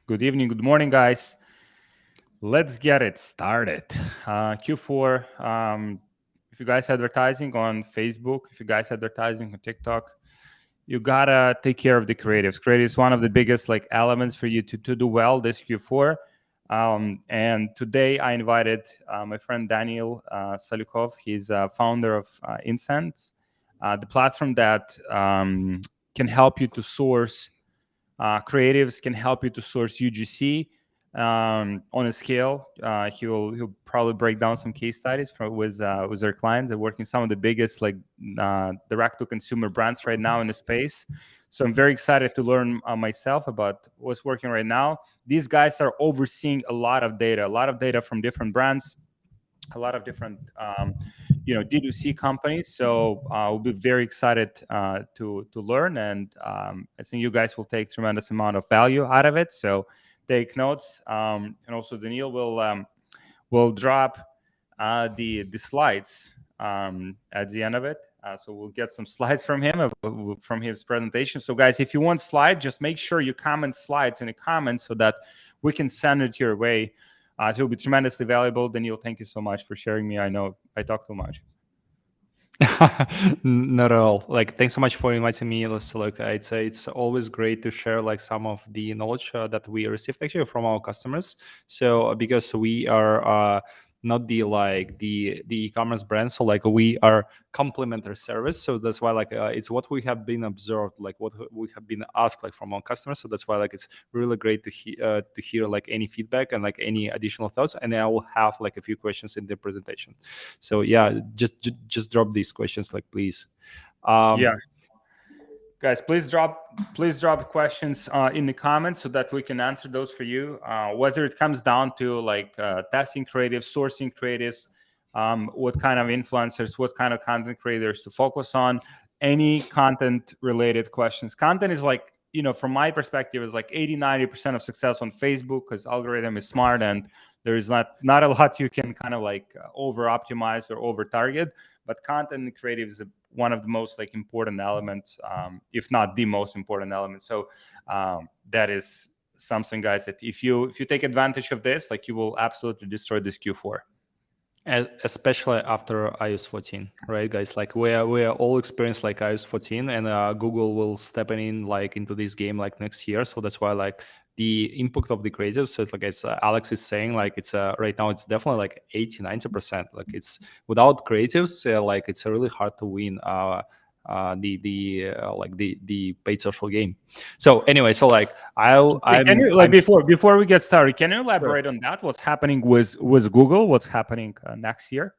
good evening, good morning, guys. Let's get it started. Q4. If you guys advertising on Facebook, if you guys advertising on TikTok, you gotta take care of the creatives. Creative is one of the biggest elements for you to do well this Q4. And today I invited my friend Danil Saliukov. He's founder of Incense, the platform that can help you to source creatives, can help you to source UGC on a scale. He'll probably break down some case studies with their clients. They're working some of the biggest direct to consumer brands right now in the space. So I'm very excited to learn myself about what's working right now. These guys are overseeing a lot of data from different brands, a lot of different D2C companies. So we'll be very excited to learn, and I think you guys will take tremendous amount of value out of it. So take notes, and also Danil will drop the slides at the end of it. So we'll get some slides from him, from his presentation. So guys, if you want slides, just make sure you comment slides in the comments so that we can send it your way. It will be tremendously valuable. Danil, thank you so much for sharing me. I know I talk too much. Not at all. Thanks so much for inviting me. It's always great to share some of the knowledge that we received actually from our customers. So because we are not the e-commerce brand, so we are complementary service. So that's why it's what we have been observed, what we have been asked from our customers. So that's why it's really great to hear any feedback and any additional thoughts. And I will have a few questions in the presentation. So yeah, just drop these questions, please. Yeah, guys, please drop questions in the comments so that we can answer those for you. Whether it comes down to testing creatives, sourcing creatives, what kind of influencers, what kind of content creators to focus on, any content related questions. Content is from my perspective, is 80-90% of success on Facebook, because algorithm is smart and there is not a lot you can kind of over optimize or over target. But content and creative is one of the most important elements, if not the most important element. So that is something, guys, that if you take advantage of this, you will absolutely destroy this Q4. Especially after iOS 14, right, guys? We are all experienced iOS 14, and Google will step in into this game next year. So that's why the impact of the creatives. So it's Alex is saying it's right now it's definitely 80-90%. It's without creatives, it's really hard to win the paid social game. So anyway, so before we get started, can you elaborate on that? What's happening with Google? What's happening next year?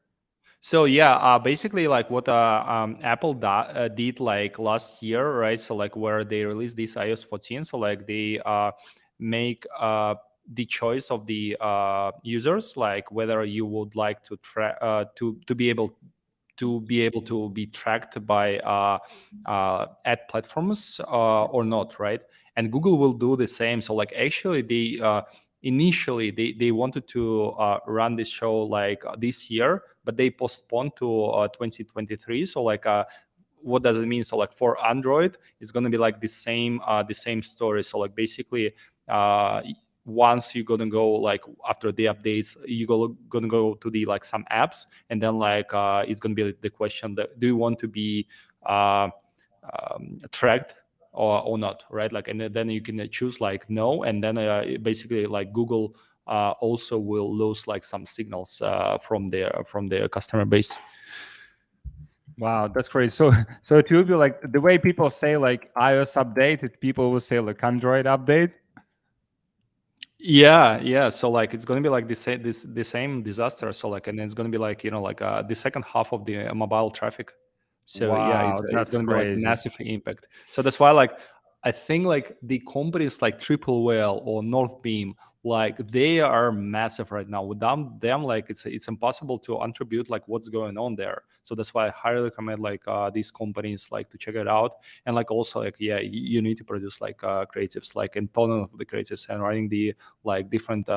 So yeah, basically what Apple did last year, right? So where they released this iOS 14, so they make the choice of the users, whether you would like to to be able to be tracked by ad platforms or not, right? And Google will do the same. So actually they initially they wanted to run this show this year, but they postponed to 2023. So what does it mean? So for Android, it's going to be the same story. So basically once you're gonna go after the updates, gonna go to the some apps, and then it's gonna be the question that do you want to be tracked or not, right? And then you can choose no, and then basically Google also will lose some signals from their customer base. Wow, that's crazy. So it will be the way people say iOS update, people will say Android update. Yeah. So it's going to be the same disaster. So and it's going to be the second half of the mobile traffic. So wow, yeah, it's going to be massive impact. So that's why I think the companies Triple Whale or Northbeam, they are massive right now. Without them, it's impossible to attribute what's going on there. So that's why I highly recommend these companies to check it out. And also yeah, you need to produce creatives and ton of the creatives and writing the different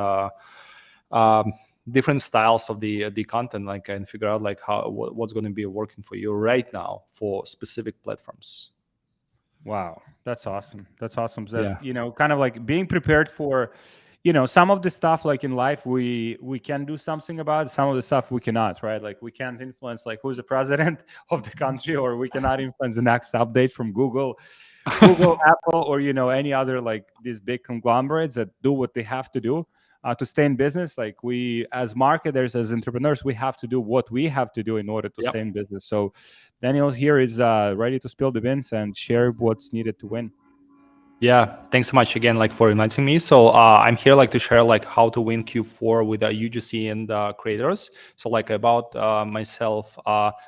different styles of the content and figure out what's going to be working for you right now for specific platforms. Wow, that's awesome. That's awesome. That, Yeah. kind of like being prepared for, some of the stuff like in life we can do something about. Some of the stuff we cannot, right? Like we can't influence like who's the president of the country, or we cannot influence the next update from Google, Apple, or any other like these big conglomerates that do what they have to do to stay in business. Like we, as marketers, as entrepreneurs, we have to do what we have to do in order to stay Yep. in business. So Daniel here is ready to spill the beans and share what's needed to win. Yeah, thanks so much again, like for inviting me. So I'm here like to share like how to win Q4 with UGC and creators. So like about myself.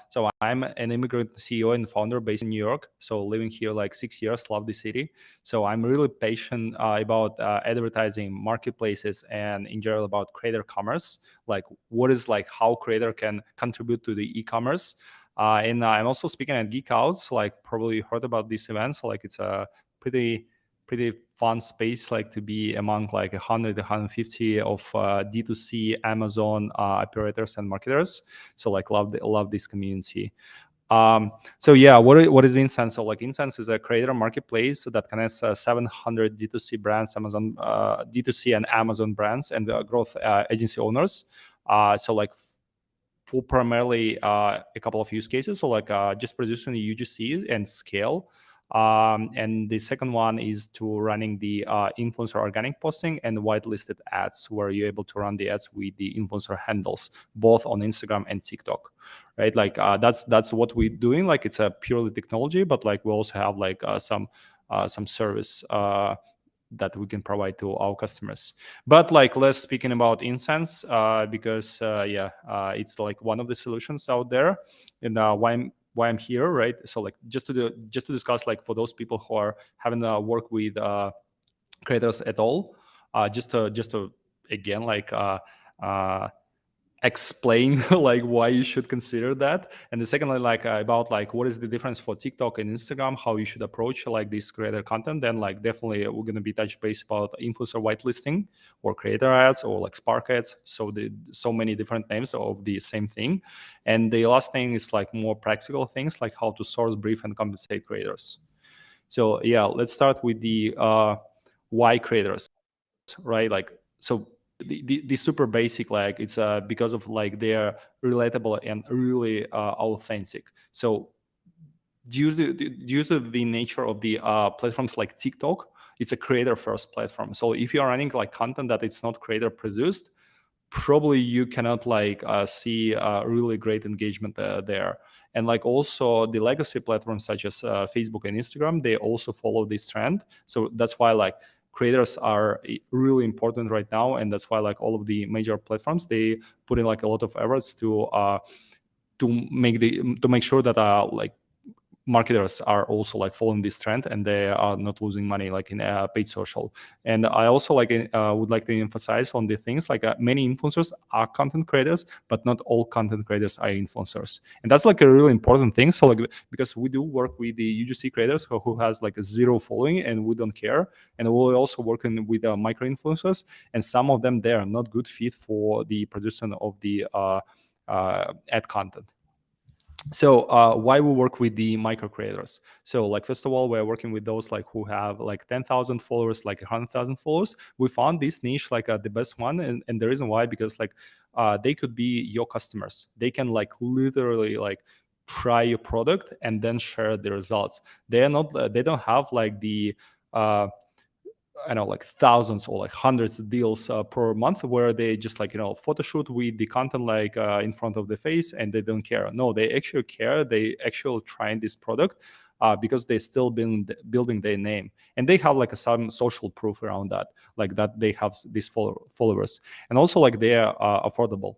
So I'm an immigrant CEO and founder based in New York. So living here like 6 years, love the city. So I'm really passionate about advertising, marketplaces, and in general about creator commerce. Like what is like how creator can contribute to the e-commerce. And I'm also speaking at Geek Outs. Like probably heard about this event. So like it's a pretty fun space, like to be among like 100 150 of D2C Amazon operators and marketers. So like love this community. So yeah, what is Incense? So like Incense is a creator marketplace that connects 700 D2C brands, Amazon D2C and Amazon brands, and growth agency owners. So like for primarily a couple of use cases. So like just producing the UGC and scale. And the second one is to running the influencer organic posting and whitelisted ads, where you're able to run the ads with the influencer handles, both on Instagram and TikTok, right? Like that's what we're doing. Like it's a purely technology, but like we also have like some service that we can provide to our customers. But like less speaking about Incense because it's like one of the solutions out there, and why I'm here, right? So like just to discuss, like for those people who are having work with creators at all, just to again like explain like why you should consider that. And the secondly, like about like what is the difference for TikTok and Instagram, how you should approach like this creator content. Then like definitely we're going to be touch base about influencer whitelisting or creator ads or like spark ads. So the so many different names of the same thing. And the last thing is like more practical things, like how to source, brief, and compensate creators. So yeah, let's start with the why creators, right? Like so the super basic, like it's because of like they're relatable and really authentic. So due to the nature of the platforms like TikTok, it's a creator first platform. So if you are running like content that it's not creator produced, probably you cannot like see really great engagement there. And like also the legacy platforms such as Facebook and Instagram, they also follow this trend. So that's why like creators are really important right now, and that's why like all of the major platforms, they put in like a lot of efforts to make sure that like marketers are also like following this trend and they are not losing money like in paid social. And I also like would like to emphasize on the things like many influencers are content creators, but not all content creators are influencers. And that's like a really important thing. So like because we do work with the UGC creators who has like a zero following and we don't care, and we're also working with micro influencers, and some of them they are not good fit for the production of the ad content. So why we work with the micro creators? So like first of all, we're working with those like who have like 10,000 followers, like 100,000 followers. We found this niche like the best one, and the reason why, because like they could be your customers. They can like literally like try your product and then share the results. They are not they don't have like the I know like thousands or like hundreds of deals per month where they just like photo shoot with the content like in front of the face and they don't care. No, they actually care. They actually trying this product because they still been building their name, and they have like some social proof around that, like that they have these followers, and also like they are affordable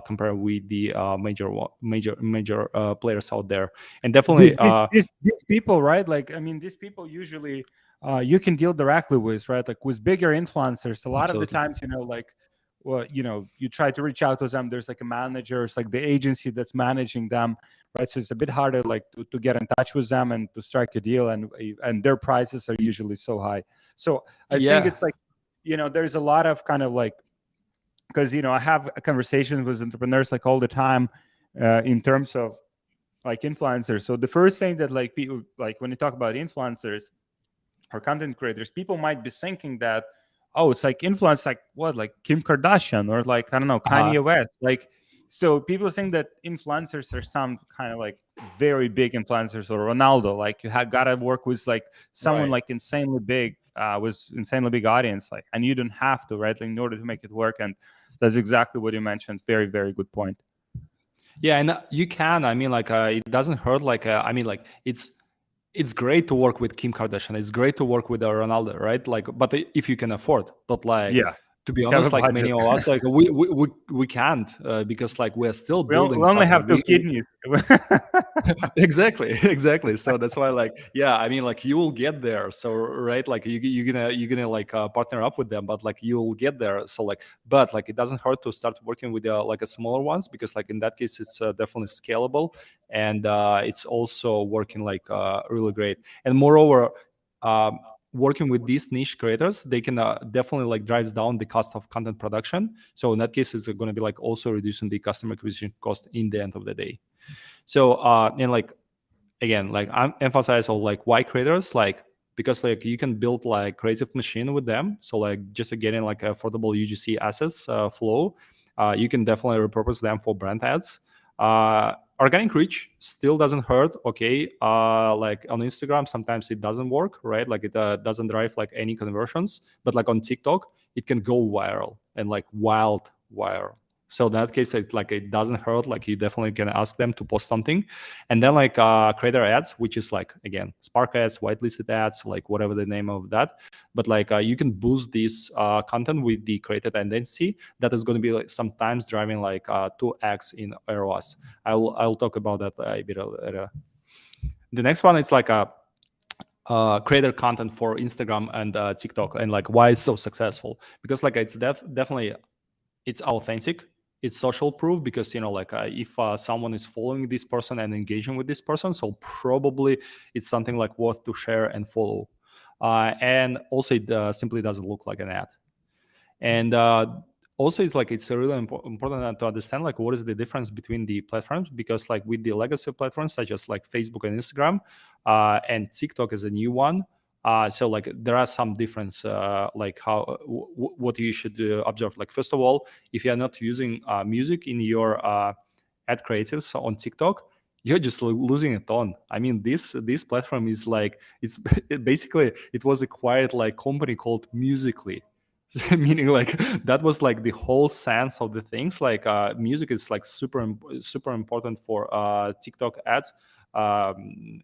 compared with the major players out there. And definitely Dude, these people, right? Like, I mean, these people usually you can deal directly with, right? Like with bigger influencers, a lot of the absolutely. times, like, well, you try to reach out to them. There's like a manager, it's like the agency that's managing them, right? So it's a bit harder, like, to get in touch with them and to strike a deal, and their prices are usually so high. So I think Yeah. it's like, there's a lot of kind of like, because I have conversations with entrepreneurs like all the time, in terms of like influencers. So the first thing that like people, like when you talk about influencers or content creators, people might be thinking that, oh, it's like influence, like what, like Kim Kardashian or like, I don't know, Uh-huh. Kanye West. Like, so people think that influencers are some kind of like very big influencers or Ronaldo. Like you have gotta work with like someone Right. like insanely big, with insanely big audience, like, and you don't have to, right? Like, in order to make it work. And that's exactly what you mentioned. Very, very good point. Yeah, and you can. I mean, like, it doesn't hurt. Like, I mean, like, it's great to work with Kim Kardashian. It's great to work with Ronaldo, right? Like, but if you can afford, but like, Yeah, to be if you have a honest, like budget. many of us, like we can't because like we're still building We only something. have two kidneys. Exactly, exactly. So that's why, like, yeah, I mean, like, you will get there. So right, like, you're gonna like partner up with them, but like you will get there. So like, but like, it doesn't hurt to start working with like a smaller ones, because like in that case it's definitely scalable, and it's also working like really great. And moreover, um, working with these niche creators, they can definitely like drives down the cost of content production. So in that case, it's going to be like also reducing the customer acquisition cost in the end of the day. So and like, again, like, I'm emphasize on like why creators, like, because like you can build like creative machine with them. So like, just getting like affordable UGC assets flow, you can definitely repurpose them for brand ads. Organic reach still doesn't hurt. Okay, like on Instagram sometimes it doesn't work, right? Like it doesn't drive like any conversions, but like on TikTok it can go viral, and like wild viral. So in that case, it doesn't hurt. Like, you definitely can ask them to post something. And then like creator ads, which is like, again, Spark ads, whitelisted ads, like whatever the name of that. But like you can boost this content with the created identity. That is going to be like sometimes driving like 2x in ROAS. I'll talk about that a bit later. The next one is like a creator content for Instagram and TikTok, and like why it's so successful, because like it's definitely, it's authentic, it's social proof, because like if someone is following this person and engaging with this person, so probably it's something like worth to share and follow. And also it simply doesn't look like an ad. And also it's like, it's really important to understand like what is the difference between the platforms, because like with the legacy platforms such as like Facebook and Instagram, and TikTok is a new one. So like there are some difference, like how what you should observe. Like, first of all, if you are not using music in your ad creatives on TikTok, you're just losing a ton. I mean, this platform is like, it's basically, it was acquired like company called Musically. Meaning like that was like the whole sense of the things. Like music is like super important for TikTok ads, and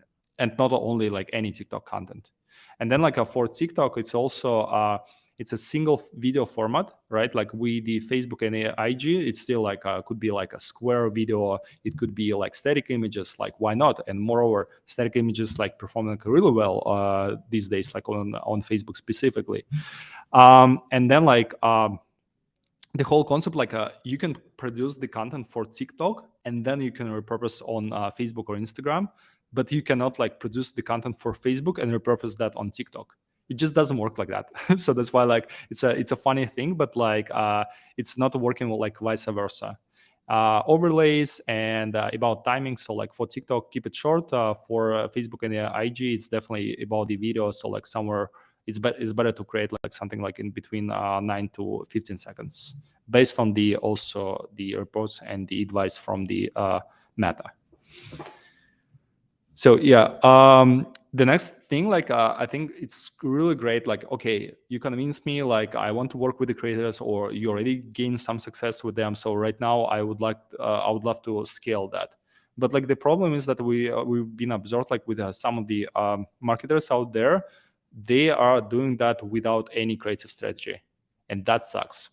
not only like any TikTok content. And then like for TikTok, it's also it's a single video format, right? Like with the Facebook and IG, it's still like could be like a square video. It could be like static images. Like, why not? And moreover, static images like perform like really well these days, like on Facebook specifically. And then like the whole concept, like you can produce the content for TikTok and then you can repurpose on Facebook or Instagram, but you cannot like produce the content for Facebook and repurpose that on TikTok. It just doesn't work like that. So that's why like it's a funny thing, but like it's not working like vice versa. Overlays and about timing. So like for TikTok, keep it short. For Facebook and IG, it's definitely about the video. So like somewhere it's better to create like something like in between 9 to 15 seconds, based on the also the reports and the advice from the Meta. So yeah, the next thing, like I think it's really great. Like, okay, you convince me, like I want to work with the creators, or you already gained some success with them. So right now, I would love to scale that. But like the problem is that we've been observed like with some of the marketers out there, they are doing that without any creative strategy, and that sucks.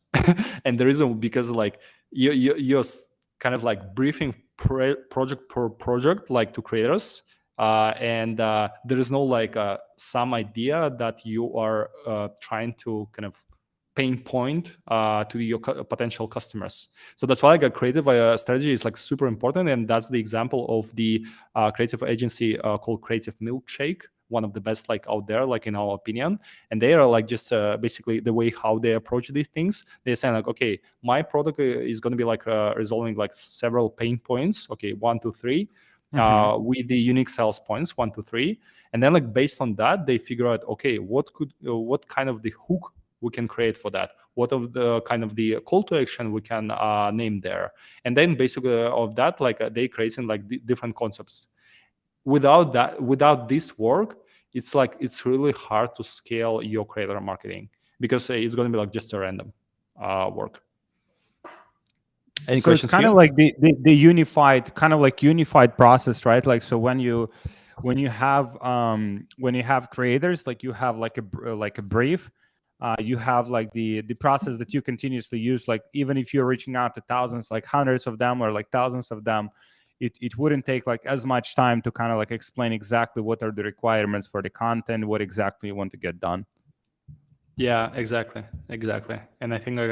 And the reason, because like you're kind of like briefing project per project like to creators, and there is no like some idea that you are trying to kind of pain point to your potential customers. So that's why like a creative strategy is like super important, and that's the example of the creative agency called Creative Milkshake, one of the best like out there, like in our opinion. And they are like just basically the way how they approach these things. They're saying like, okay, my product is going to be like resolving like several pain points. Okay, 1, 2, 3. with the unique sales points 1 to 3, and then like based on that they figure out, okay, what kind of the hook we can create for that, what of the kind of the call to action we can name there, and then basically of that like they creating like different concepts. Without this work, it's like it's really hard to scale your creator marketing, because it's going to be like just a random work. Any So it's questions kind here? of like the unified process, right? Like, so when you have creators, like you have like a brief, you have like the process that you continuously use. Like even if you're reaching out to thousands, like hundreds of them or like thousands of them, it wouldn't take like as much time to kind of like explain exactly what are the requirements for the content, what exactly you want to get done. Yeah, exactly. And I think like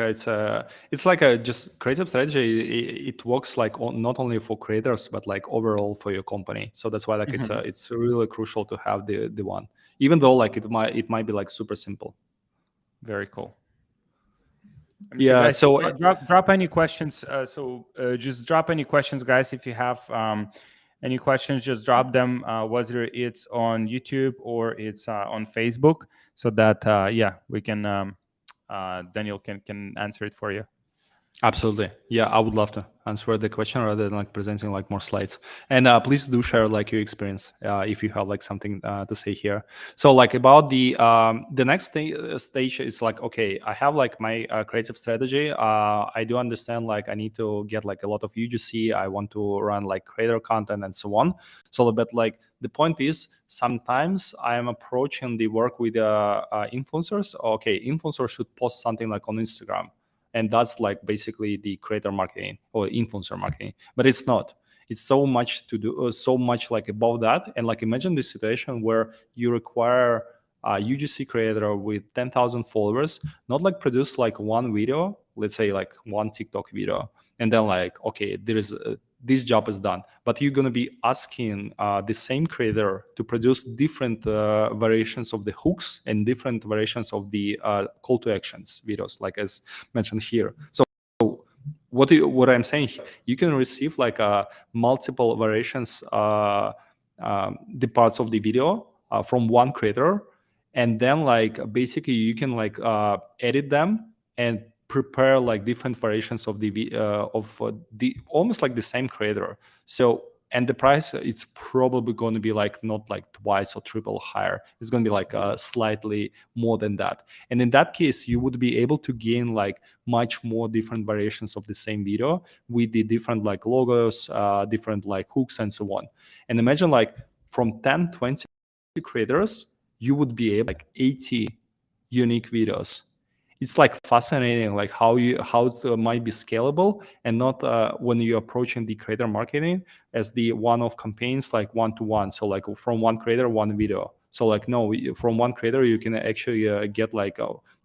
it's like a just creative strategy. It works like not only for creators but like overall for your company. So that's why like it's really crucial to have the one, even though like it might be like super simple. Very cool. Yeah. Guys, So drop any questions. Just drop any questions, guys. If you have any questions, just drop them. Whether it's on YouTube or it's on Facebook, so that we can Daniel can answer it for you. absolutely. Yeah, I would love to answer the question rather than like presenting like more slides. And please do share like your experience if you have like something to say here. So like about the next stage is like, okay, I have like my creative strategy. I do understand like I need to get like a lot of UGC. I want to run like creator content and so on. So but like the point is sometimes I am approaching the work with influencers. Okay, influencers should post something like on Instagram, and that's like basically the creator marketing or influencer marketing, but it's not. It's so much to do, so much like above that. And like imagine the situation where you require a UGC creator with 10,000 followers not like produce like one video, let's say like one TikTok video, and then like, okay, there is this job is done, but you're going to be asking the same creator to produce different variations of the hooks and different variations of the call to actions videos, like as mentioned here. So what I'm saying here, you can receive like multiple variations, the parts of the video from one creator, and then like basically you can like edit them and prepare like different variations of the almost like the same creator. So and the price, it's probably going to be like not like twice or triple higher. It's going to be like slightly more than that. And in that case, you would be able to gain like much more different variations of the same video with the different like logos, different like hooks and so on. And imagine like from 10, 20 creators, you would be able like 80 unique videos. It's like fascinating, like how it might be scalable, and not when you're approaching the creator marketing as the one-off campaigns, like one-to-one. So like from one creator, one video. So like no, from one creator you can actually get like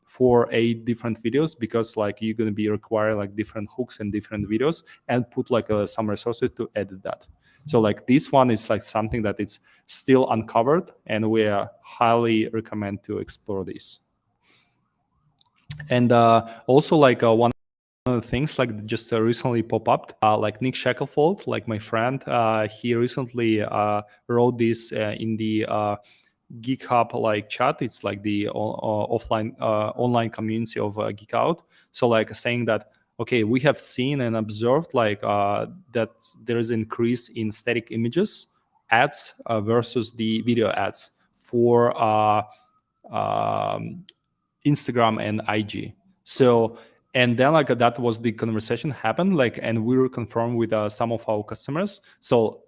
4-8 different videos, because like you're going to be require like different hooks and different videos, and put like some resources to edit that. So like this one is like something that it's still uncovered, and we highly recommend to explore this. And also like one of the things like just recently pop up, like Nick Shackelford, like my friend, he recently wrote this in the Geek Hub like chat. It's like the online community of Geek Out. So like saying that, okay, we have seen and observed like that there is increase in static images ads versus the video ads for Instagram and IG. So, and then like that was the conversation happened, like, and we were confirmed with some of our customers. So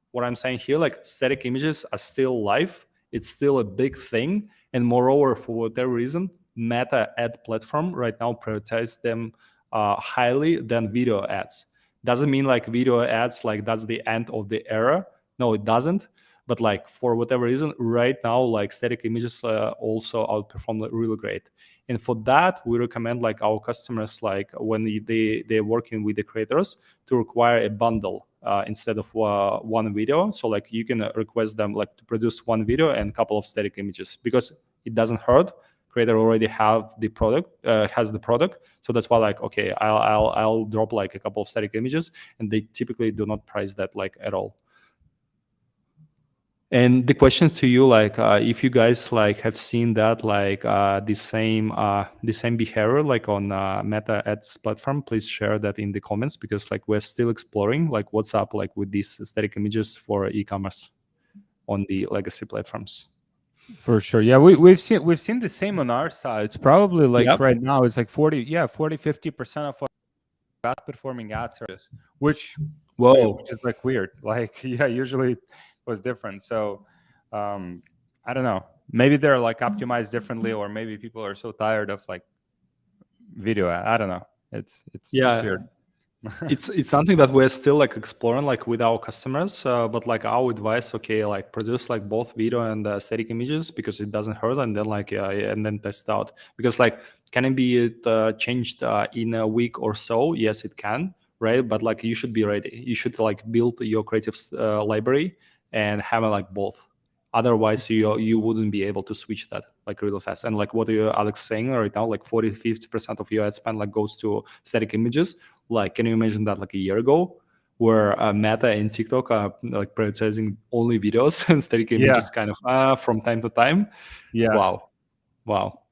what I'm saying here, like static images are still live. It's still a big thing. And moreover, for whatever reason, Meta ad platform right now prioritize them highly than video ads. Doesn't mean like video ads, like that's the end of the era. No, it doesn't. But like for whatever reason, right now, like static images also outperform really great. And for that, we recommend like our customers, like when they're working with the creators, to require a bundle instead of one video. So like you can request them like to produce one video and a couple of static images, because it doesn't hurt. Creator already have the product, has the product. So that's why like, okay, I'll drop like a couple of static images, and they typically do not price that like at all. And the questions to you, like, if you guys like have seen that, like, the same behavior, like on Meta Ads platform, please share that in the comments, because like we're still exploring, like, what's up, like, with these static images for e-commerce on the legacy platforms. For sure. Yeah, we've seen the same on our side. It's probably like Yep. right now it's like 40, 50% of our best performing ads are this, which Whoa. is like weird. Like, yeah, usually it was different. So I don't know. Maybe they're like optimized differently, or maybe people are so tired of like video. I don't know. It's Yeah. weird. It's something that we're still like exploring, like, with our customers, but like our advice, okay, like, produce like both video and static images, because it doesn't hurt, and then like and then test out, because like, can it be changed in a week or so? Yes, it can, right? But like, you should be ready. You should like build your creative library and have like both. Otherwise, you wouldn't be able to switch that like really fast. And like what you Alex saying right now, like 40-50% of your ad spend like goes to static images. Like, can you imagine that like a year ago, where Meta and TikTok are like prioritizing only videos and static Yeah. images kind of from time to time? Yeah. Wow, wow.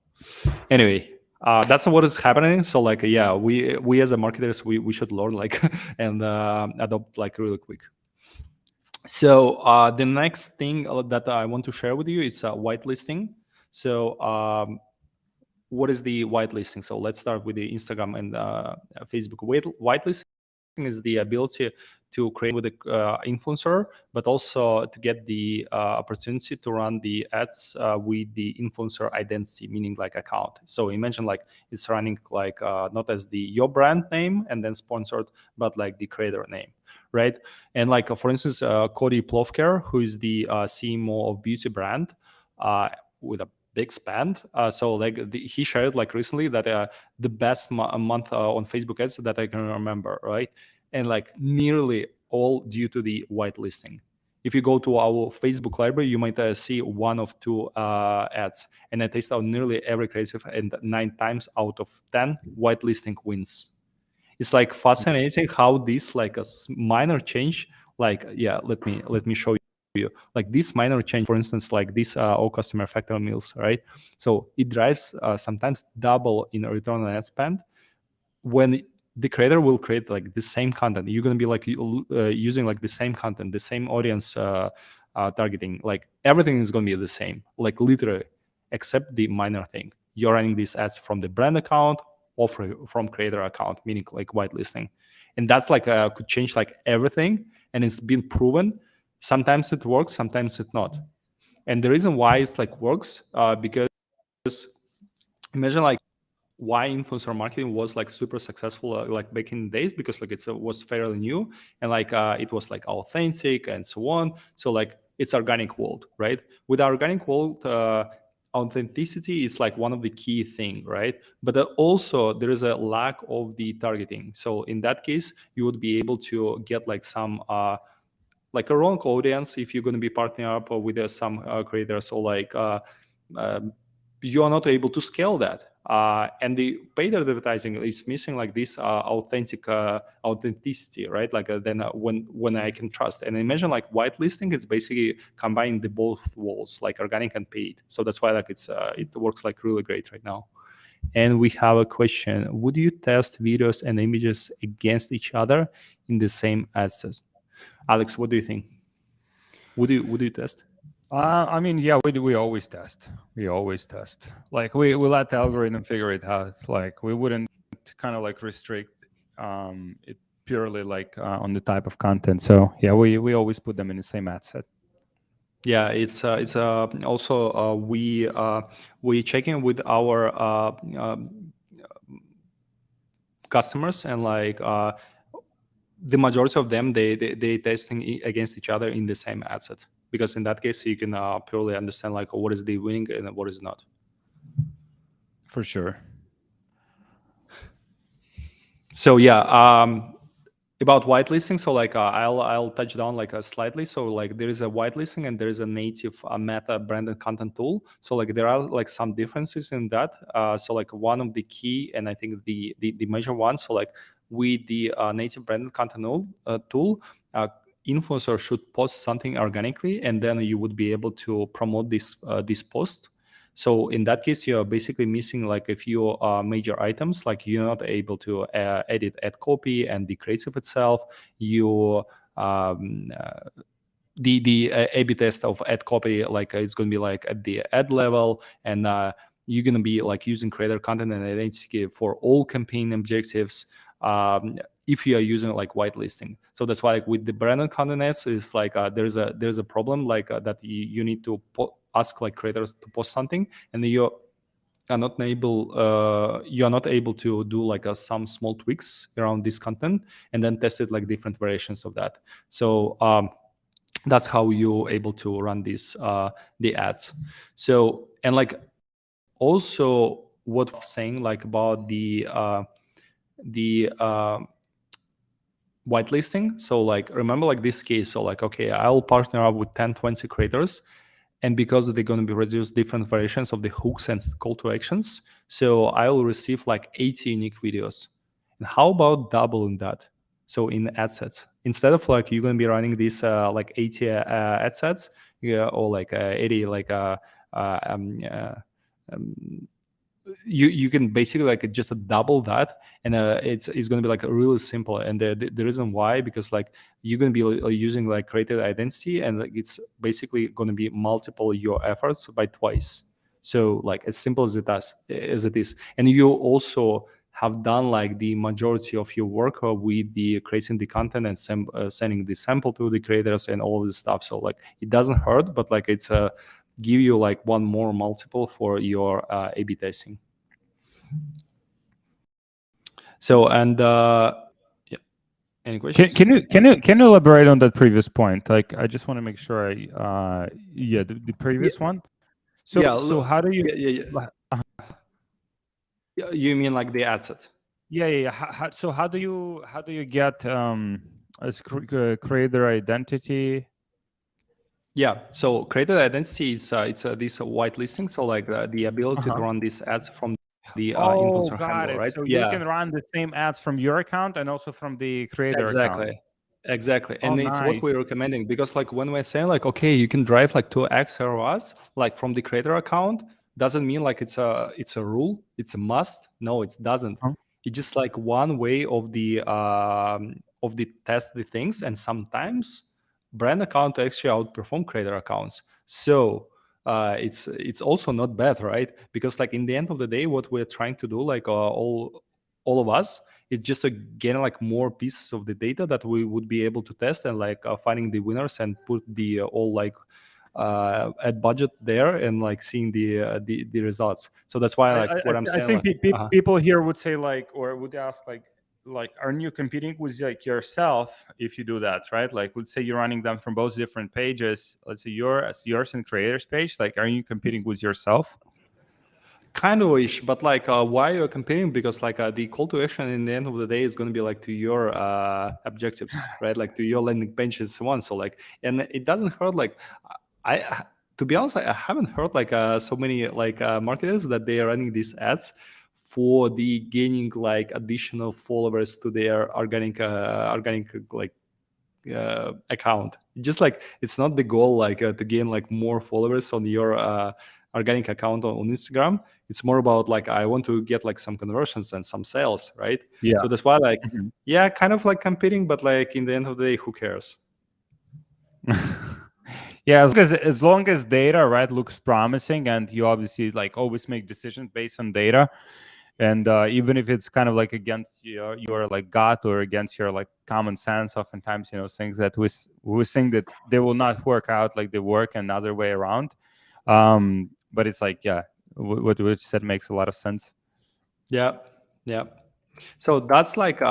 Anyway, that's what is happening. So like, yeah, we as a marketers, we should learn like and adopt like really quick. So the next thing that I want to share with you is whitelisting. So what is the whitelisting? So let's start with the Instagram and Facebook. Whitelisting is the ability to create with the influencer, but also to get the opportunity to run the ads with the influencer identity, meaning like account. So imagine like it's running like not as the your brand name and then sponsored, but like the creator name, right? And like for instance, Cody Plovker, who is the CMO of beauty brand, with a big spend. So like he shared like recently that the best month on Facebook ads that I can remember, right? And like nearly all due to the whitelisting. If you go to our Facebook library, you might see one of two ads, and I test out nearly every creative, and 9 times out of 10, whitelisting wins. It's like fascinating how this like a minor change, like, yeah, let me show you, like this minor change, for instance, like this all customer factor meals, right? So it drives sometimes double in return on ad spend when the creator will create like the same content. You're going to be like using like the same content, the same audience targeting, like everything is going to be the same, like literally, except the minor thing. You're running these ads from the brand account or from creator account, meaning like whitelisting. And that's like could change like everything, and it's been proven. Sometimes it works, sometimes it's not. And the reason why it's like works because imagine like why influencer marketing was like super successful like back in the days, because like it was fairly new, and like it was like authentic and so on. So like it's organic world, right? With organic world, authenticity is like one of the key thing, right? But also there is a lack of the targeting. So in that case, you would be able to get like some like a wrong audience if you're going to be partnering up with some creators, or like um, you are not able to scale that. And the paid advertising is missing like this authenticity, right? Like then when I can trust. And imagine like whitelisting, it's basically combining the both walls, like organic and paid. So that's why like it works like really great right now. And we have a question: would you test videos and images against each other in the same assets? Alex, what do you think? Would you test? I mean, yeah, we always test. We always test. Like we let the algorithm figure it out. Like we wouldn't kind of like restrict it purely like on the type of content. So yeah, we always put them in the same ad set. Yeah, it's also we checking with our customers, and like the majority of them they testing against each other in the same ad set, because in that case you can purely understand like what is the winning and what is not. For sure. So yeah, about whitelisting, so like I'll touch down like slightly. So like there is a whitelisting and there is a native Meta branded content tool. So like there are like some differences in that. So like one of the key, and I think the major one, so like with the native branded content tool, influencer should post something organically, and then you would be able to promote this post. So in that case, you're basically missing like a few major items. Like you're not able to edit ad copy and the creative itself. You the A/B test of ad copy, like it's going to be like at the ad level, and you're going to be like using creator content and identity for all campaign objectives. If you are using like whitelisting, so that's why like, with the branded content ads, is like there's a problem like that you need to ask like creators to post something, and you are not able to do like some small tweaks around this content and then test it like different variations of that. So that's how you're able to run these the ads. So, and like also what I'm saying like about the whitelisting. So like remember like this case, so like okay, I'll partner up with 10-20 creators, and because they're going to be reduced different variations of the hooks and call to actions, so I will receive like 80 unique videos. And how about doubling that? So in ad sets, instead of like you're going to be running these like 80 ad sets, yeah, or like 80 like um, you can basically like just double that, and it's going to be like really simple. And the reason why, because like you're going to be using like created identity, and like it's basically going to be multiple your efforts by twice. So like as simple as it is, and you also have done like the majority of your work with the creating the content and sending the sample to the creators and all of this stuff. So like it doesn't hurt, but like it's give you like one more multiple for your A/B testing. So, and yeah, any questions? Can you elaborate on that previous point? Like, I just want to make sure the previous one. So Yeah, so how do you? You mean like the ad set? Yeah. So how do you get as creator identity? Yeah, so created identity, it's this whitelisting. So like the ability to run these ads from the influencer Got handle, it. right? So you Yeah, can run the same ads from your account and also from the creator account. exactly. Oh, And it's what nice. we're recommending, because like when we're saying like, okay, you can drive like 2x ROAS like from the creator account, doesn't mean like it's a rule, it's a must. No, it doesn't. Huh? It's just like one way of the test the things, and sometimes brand account actually outperform creator accounts. So it's also not bad, right? Because like in the end of the day, what we're trying to do, like all of us, it's just again like more pieces of the data that we would be able to test, and like finding the winners and put the all like at budget there, and like seeing the results. So that's why like what I'm I saying think like people here would say like, or would ask like, aren't you competing with like yourself if you do that, right? Like, let's say you're running them from both different pages. Let's say yours and creators page. Like, are you competing with yourself? kind of ish, but like why you're competing? Because like the call to action in the end of the day is going to be like to your objectives, right? Like to your landing page and so on. So like, and it doesn't hurt. Like I to be honest, I haven't heard like so many like marketers that they are running these ads for the gaining like additional followers to their organic like account. Just like it's not the goal like to gain like more followers on your organic account on Instagram. It's more about like I want to get like some conversions and some sales, right? Yeah. So that's why like Mhm. yeah, kind of like competing, but like in the end of the day, who cares? Yeah, as long as data, right, looks promising, and you obviously like always make decisions based on data, and even if it's kind of like against your like gut or against your like common sense, oftentimes things that we think that they will not work out like they work another way around. But it's like, yeah, what you said makes a lot of sense. Yeah, yeah. So that's like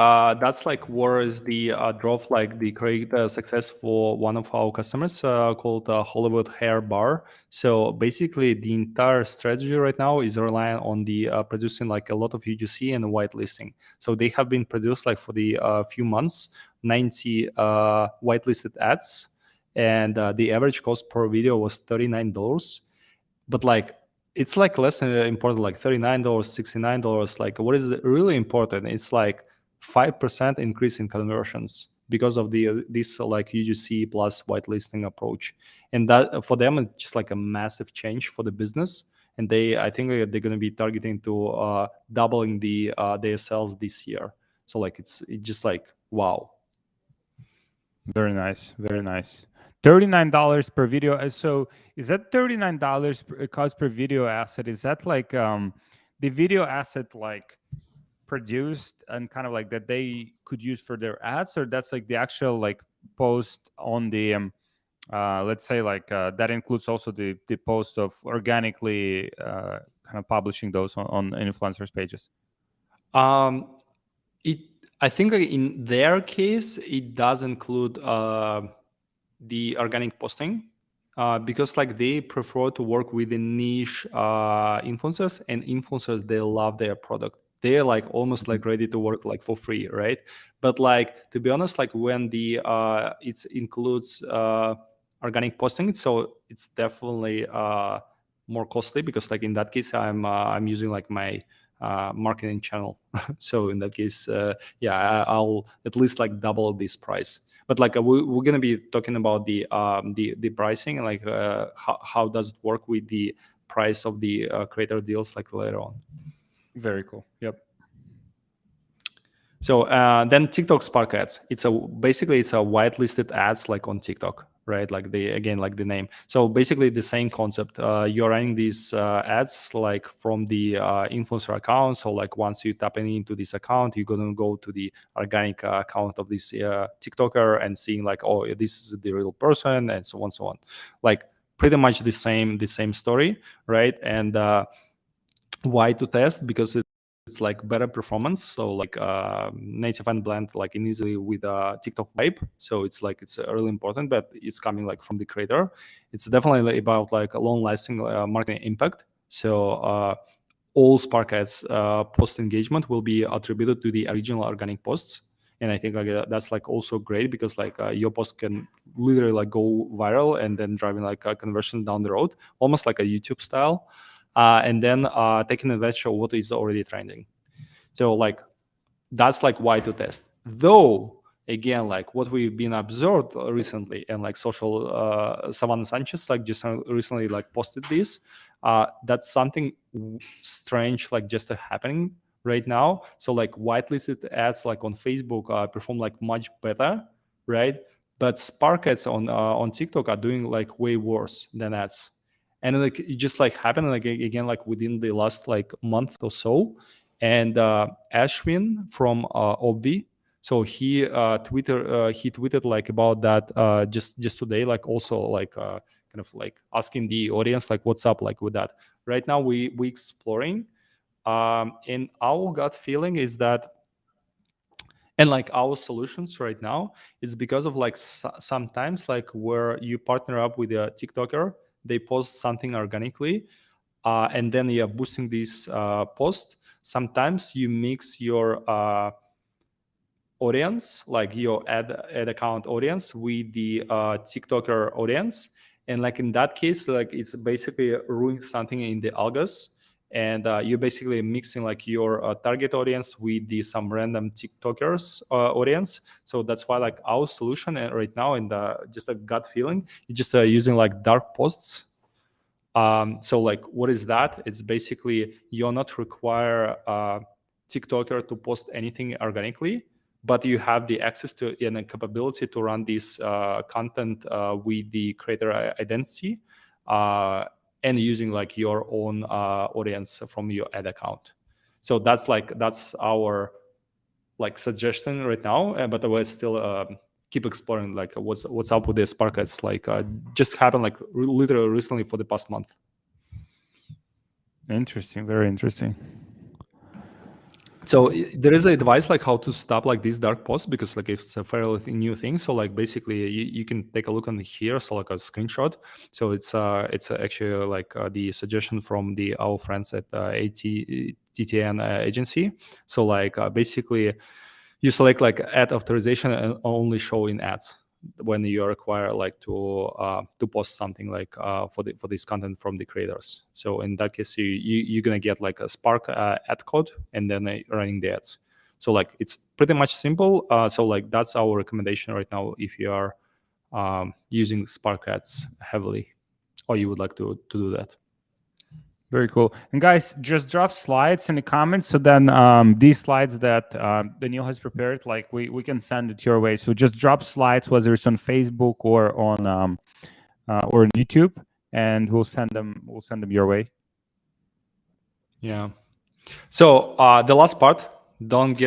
where is the drove like the great success for one of our customers called Hollywood Hair Bar. So basically, the entire strategy right now is relying on the producing like a lot of UGC and whitelisting. So they have been produced like for the few months 90 whitelisted ads, and the average cost per video was $39. But like it's like less important, like $39, $69. Like what is really important? It's like 5% increase in conversions. because of this like UGC plus whitelisting approach. And that for them it's just like a massive change for the business. And I think they're going to be targeting to doubling their sales this year. So like it's just like wow. Very nice, very nice. $39 per video. So is that $39 cost per video asset? Is that like the video asset like produced and kind of like that they could use for their ads, or that's like the actual like post on the let's say like that includes also the post of organically kind of publishing those on influencers pages? Um, it I think in their case it does include the organic posting, because like they prefer to work with the niche influencers, and influencers they love their product. They're like almost Mhm. like ready to work like for free, right? But like to be honest, like when the it includes organic posting, so it's definitely more costly, because like in that case I'm using like my marketing channel. So in that case, yeah, I'll at least like double this price. But like we're gonna be talking about the pricing and like how does it work with the price of the creator deals like later on. Very cool. Yep. So then TikTok Spark Ads. Basically it's a whitelisted ads like on TikTok, right? Like like the name. So basically the same concept. You're running these ads like from the influencer account. So like once you tap into this account, you're gonna go to the organic account of this TikToker and seeing like, oh, this is the real person, and so on, so on. Like pretty much the same story, right? And why to test? Because it's like better performance. So like native and blend like easily with TikTok vibe. So it's really important, but it's coming like from the creator. It's definitely about like a long lasting marketing impact. So all Spark Ads post engagement will be attributed to the original organic posts. And I think like that's like also great, because like your post can literally like go viral and then driving like a conversion down the road, almost like a YouTube style. And then taking advantage of what is already trending. So like that's like why to test. Though again, like what we've been observed recently, and like social Savannah Sanchez like just recently like posted this. That's something strange like just happening right now. So like whitelisted ads like on Facebook perform like much better, right? But Spark ads on TikTok are doing like way worse than ads. And like it just like happened like again like within the last like month or so. And Ashwin from Obvi, so he tweeted like about that just today, like also like kind of like asking the audience like what's up like with that. Right now we exploring, and our gut feeling is that, and like our solutions right now, it's because of like sometimes like where you partner up with a TikToker, they post something organically, and then you're boosting this post. Sometimes you mix your audience, like your ad account audience, with the TikToker audience, and like in that case, like it's basically ruining something in the algos, and you're basically mixing like your target audience with the some random TikTokers audience. So that's why like our solution right now, and just a gut feeling, is just using like dark posts. So like what is that? It's basically you're not require TikToker to post anything organically, but you have the access to and the capability to run this content with the creator identity, and using like your own audience from your ad account. So that's our like suggestion right now, but we're still keep exploring like what's up with the Spark ads. Like just happened like literally recently for the past month. Interesting. Very interesting. So there is advice like how to stop like these dark posts, because like it's a fairly new thing. So like basically you can take a look on here, so like a screenshot. So it's actually like the suggestion from our friends at TTN agency. So like basically you select like ad authorization and only show in ads when you require like to post something like for this content from the creators. So in that case, you're gonna get like a Spark ad code and then running the ads. So like it's pretty much simple. So like that's our recommendation right now if you are using Spark ads heavily, or you would like to do that. Very cool. And guys, just drop slides in the comments. So then these slides that Danil has prepared, like we can send it your way. So just drop slides, whether it's on Facebook or on YouTube, and we'll send them your way. Yeah. So the last part, don't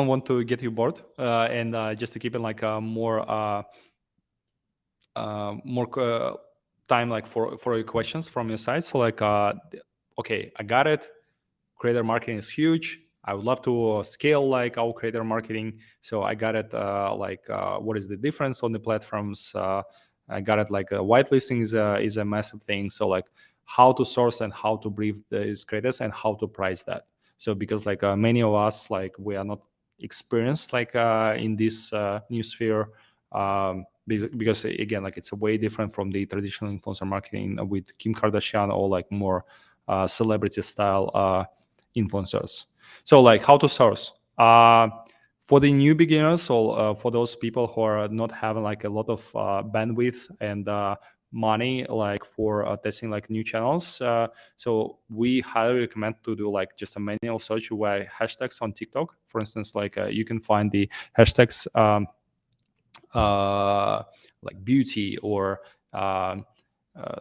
want to get you bored, and just to keep it like more time like for your questions from your side. So like okay, I got it. Creator marketing is huge. I would love to scale like our creator marketing. So I got it. What is the difference on the platforms? I got it. Like whitelisting is a massive thing. So like how to source and how to brief these creators and how to price that. So because like many of us, like we are not experienced like in this new sphere. Because again, like it's a way different from the traditional influencer marketing with Kim Kardashian or like more celebrity style influencers. So like how to source for the new beginners, or for those people who are not having like a lot of bandwidth and money like for testing like new channels. So we highly recommend to do like just a manual search by hashtags on TikTok. For instance, like you can find the hashtags like beauty or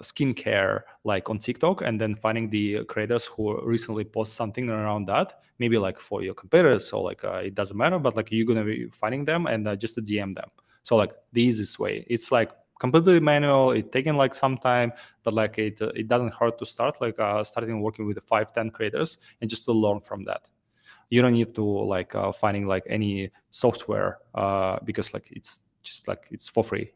skincare like on TikTok, and then finding the creators who recently post something around that, maybe like for your competitors, or like it doesn't matter, but like you're gonna be finding them and just to DM them. So like the easiest way, it's like completely manual, it taking like some time, but like it doesn't hurt to start like starting working with 5-10 creators and just to learn from that. You don't need to like finding like any software because like it's just like it's for free.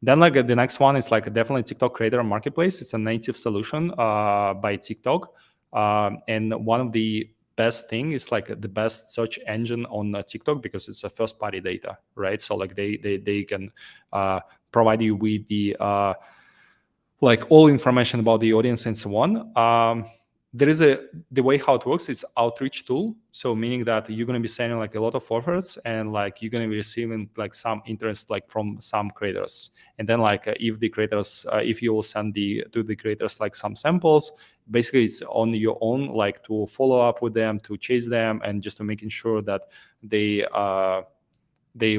Then like the next one is like definitely TikTok Creator Marketplace. It's a native solution by TikTok, and one of the best thing is like the best search engine on TikTok because it's a first party data, right? So like they can provide you with the like all information about the audience and so on. There is the way how it works is outreach tool. So meaning that you're going to be sending like a lot of offers and like you're going to be receiving like some interest like from some creators. And then like if the creators, if you will send to the creators like some samples, basically it's on your own like to follow up with them, to chase them, and just to making sure that they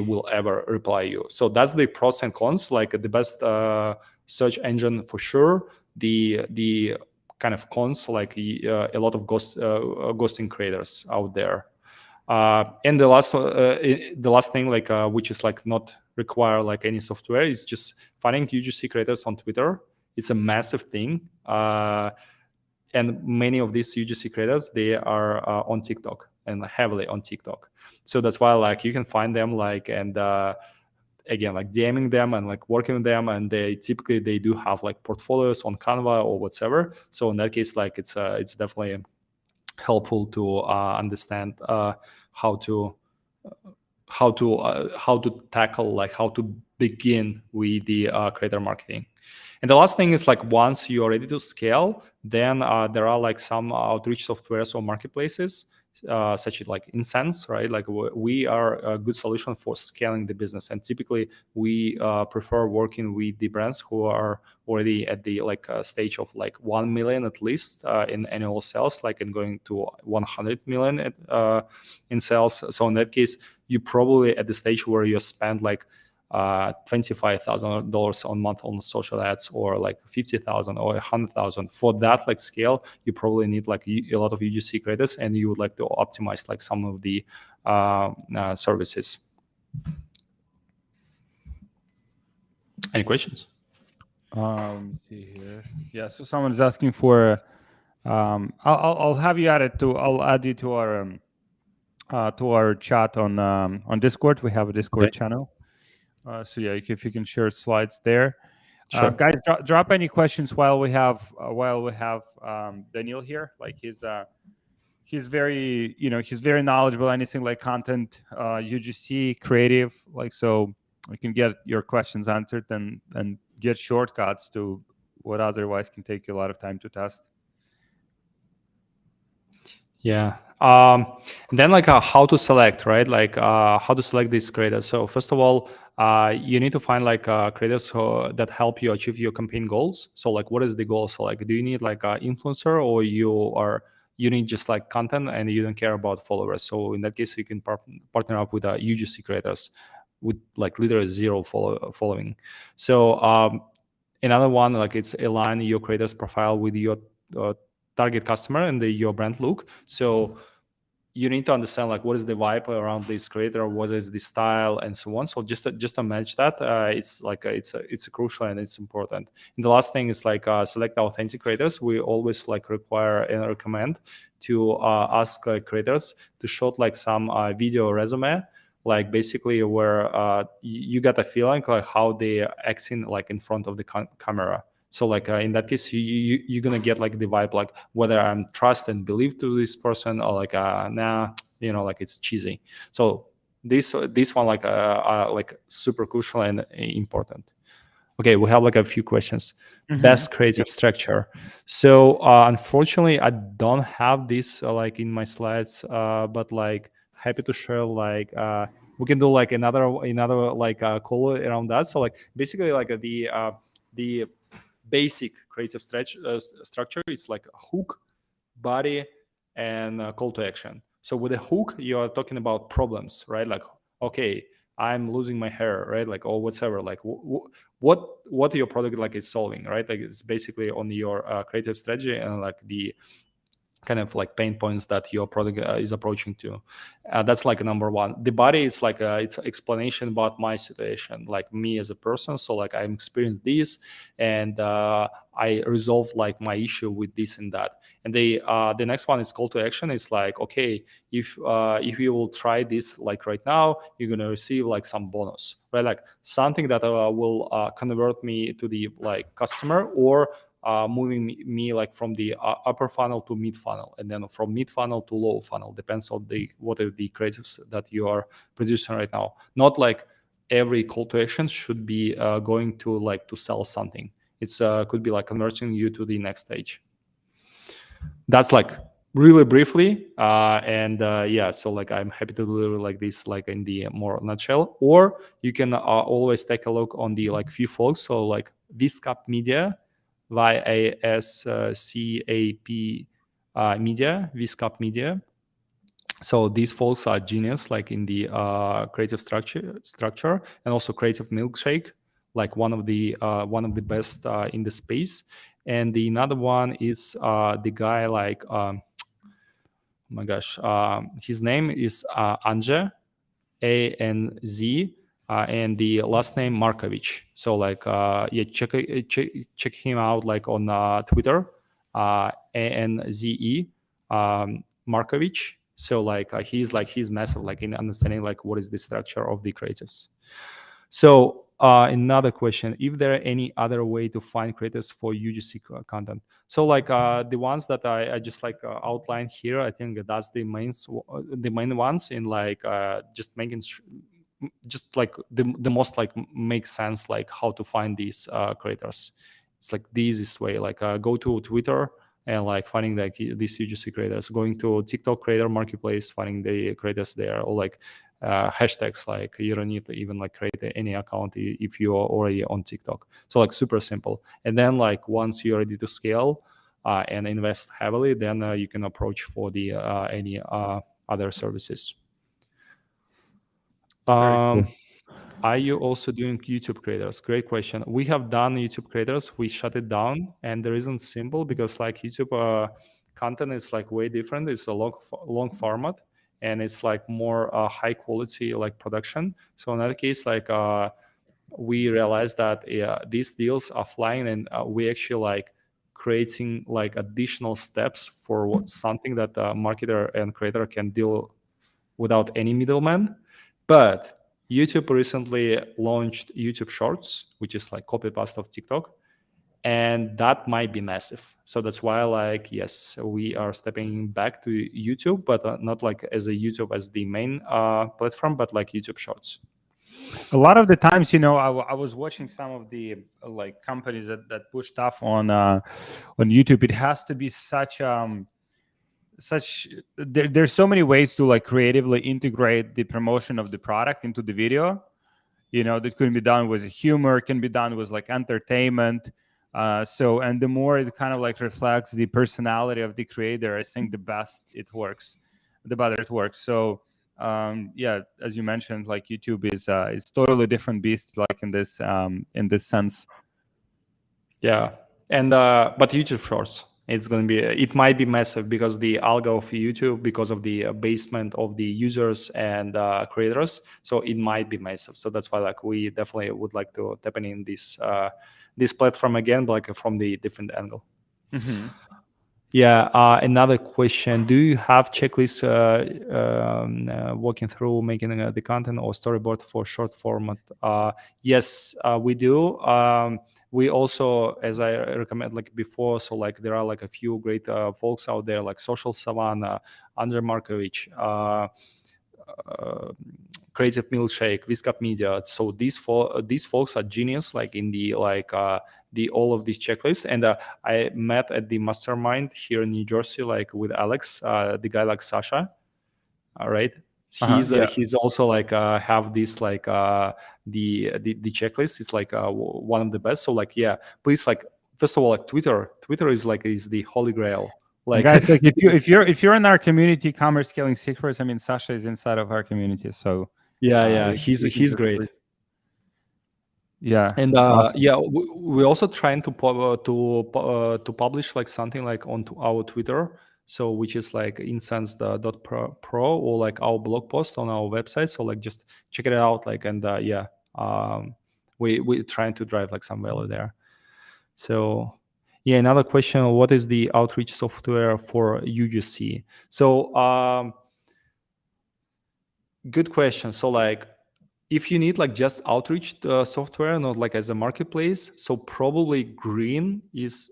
will ever reply you. So that's the pros and cons. Like the best search engine for sure. The kind of cons, like a lot of ghosting creators out there. And the last thing, like which is like not require like any software, is just finding UGC creators on Twitter. It's a massive thing. And many of these UGC creators, they are on TikTok and heavily on TikTok. So that's why like you can find them like and again like DMing them and like working with them, and they typically they do have like portfolios on Canva or whatever. So in that case, like it's definitely helpful to understand how to tackle, like how to begin with the creator marketing. And the last thing is like once you're ready to scale, then there are like some outreach softwares or marketplaces such as like Incense, right? Like we are a good solution for scaling the business, and typically we prefer working with the brands who are already at the like stage of like 1 million at least in annual sales, like and going to 100 million in sales. So in that case, you probably at the stage where you spend like $25,000 on month on social ads, or like 50,000 or 100,000. For that like scale, you probably need like a lot of UGC credits, and you would like to optimize like some of the services. Any questions? Let me see here. Yeah, so someone's asking for. I'll have you added to. I'll add you to our chat on Discord. We have a Discord channel. So yeah, if you can share slides there. Sure. Guys, drop any questions while we have Danil here. Like he's very he's very knowledgeable. Anything like content, UGC, creative, like so we can get your questions answered and get shortcuts to what otherwise can take you a lot of time to test. Yeah. And then like how to select, right? Like how to select these creators. So first of all, you need to find like creators that help you achieve your campaign goals. So like, what is the goal? So like, do you need like an influencer, or you need just like content and you don't care about followers? So in that case, you can partner up with UGC creators with like literally zero following. So another one, like it's align your creators profile with your uh, target customer and your brand look. So you need to understand like what is the vibe around this creator, what is the style, and so on. So just to match that, it's like it's a crucial and it's important. And the last thing is like select authentic creators. We always like require and recommend to ask creators to shoot like some video resume, like basically where you get a feeling like how they acting like in front of the camera. So like in that case, you're gonna get like the vibe, like whether I'm trust and believe to this person, or like nah, like it's cheesy. So this one like super crucial and important. Okay, we have like a few questions. Mm-hmm. Best creative structure. So unfortunately, I don't have this like in my slides, but like happy to share. Like we can do like another like call around that. So like basically like the basic creative structure. It's like a hook, body, and call to action. So with a hook, you are talking about problems, right? Like, okay, I'm losing my hair, right? Like, or whatever. Like, what your product like is solving, right? Like, it's basically on your creative strategy and like the kind of like pain points that your product is approaching to. That's like number one. The body is like it's an explanation about my situation, like me as a person. So like I'm experienced this, and I resolve like my issue with this and that. And the next one is call to action. It's like, okay, if you will try this like right now, you're gonna receive like some bonus, right? Like something that will convert me to the like customer, or moving me like from the upper funnel to mid funnel, and then from mid funnel to low funnel, depends on the what are the creatives that you are producing right now. Not like every call to action should be going to like to sell something. It's could be like converting you to the next stage. That's like really briefly, and yeah, so like I'm happy to deliver like this like in the more nutshell. Or you can always take a look on the like few folks. So like Viscap Media, YASCAP Media, Viscap Media. So these folks are genius like in the creative structure, and also Creative Milkshake, like one of the best in the space. And the another one is the guy like oh my gosh, his name is Anja, ANZ, and the last name Markovich. So like yeah, check him out like on Twitter, ANZE, Markovich. So like he's massive like in understanding like what is the structure of the creatives. So another question: if there are any other way to find creators for UGC content? So like the ones that I just like outlined here, I think that's the main ones in like just making just like the most like makes sense like how to find these creators. It's like the easiest way. Like go to Twitter and like finding like these UGC creators, going to TikTok creator marketplace, finding the creators there, or like hashtags. Like you don't need to even like create any account if you are already on TikTok. So like super simple. And then like once you're ready to scale and invest heavily, then you can approach for the any other services. Very cool. Are you also doing YouTube creators? Great question. We have done YouTube creators. We shut it down, and the reason simple because like YouTube content is like way different. It's a long format, and it's like more high quality like production. So in that case, like we realized that these deals are flying, and we actually like creating like additional steps for something that a marketer and creator can deal without any middleman. But YouTube recently launched YouTube Shorts, which is like copy paste of TikTok, and that might be massive. So that's why, like, yes, we are stepping back to YouTube, but not like as a YouTube as the main platform, but like YouTube Shorts. A lot of the times, I was watching some of the like companies that push stuff on YouTube. It has to be there's so many ways to like creatively integrate the promotion of the product into the video. That can be done with humor, can be done with like entertainment. And the more it kind of like reflects the personality of the creator, I think the better it works. So yeah, as you mentioned, like YouTube is totally different beast, like in this sense. Yeah, and but YouTube Shorts, it might be massive because the algo of YouTube, because of the basement of the users and creators, so it might be massive. So that's why like we definitely would like to tap in this platform again, but like from the different angle. Mm-hmm. Yeah, another question: do you have checklists walking through making the content or storyboard for short format? Yes, we do. We also, as I recommend like before, so like there are like a few great folks out there like Social Savannah, Andrei Markovich, Creative Milkshake, Viscap Media. So these folks are genius, like in the the all of these checklists. And I met at the mastermind here in New Jersey, like with Alex, the guy like Sasha. All right, Yeah. he's also like have this like the checklist is like one of the best. So like yeah, please like first of all like Twitter is the holy grail. And Like guys, like if you're in our community, Commerce Scaling Secrets, I mean, Sasha is inside of our community, so yeah, you can he's just great. yeah, And awesome. yeah, we also trying to publish like something like on our Twitter, so which is like instance dot pro or like our blog post on our website. So like just check it out, like and yeah, we trying to drive like some value there. So yeah, another question: what is the outreach software for UGC? So good question. So like if you need like just outreach software, not like as a marketplace, so probably Green is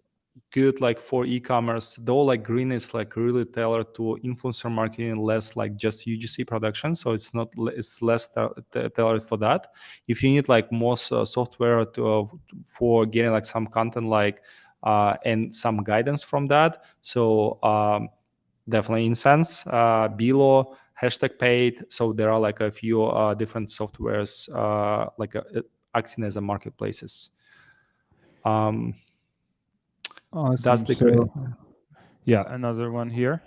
good like for e-commerce, though like Green is like really tailored to influencer marketing, less like just UGC production, so it's not it's less tailored for that. If you need like more software for getting like some content like and some guidance from that, so definitely Incense, Bilo, hashtag paid. So there are like a few different softwares acting as a marketplaces. Awesome. Does the So yeah, another one here.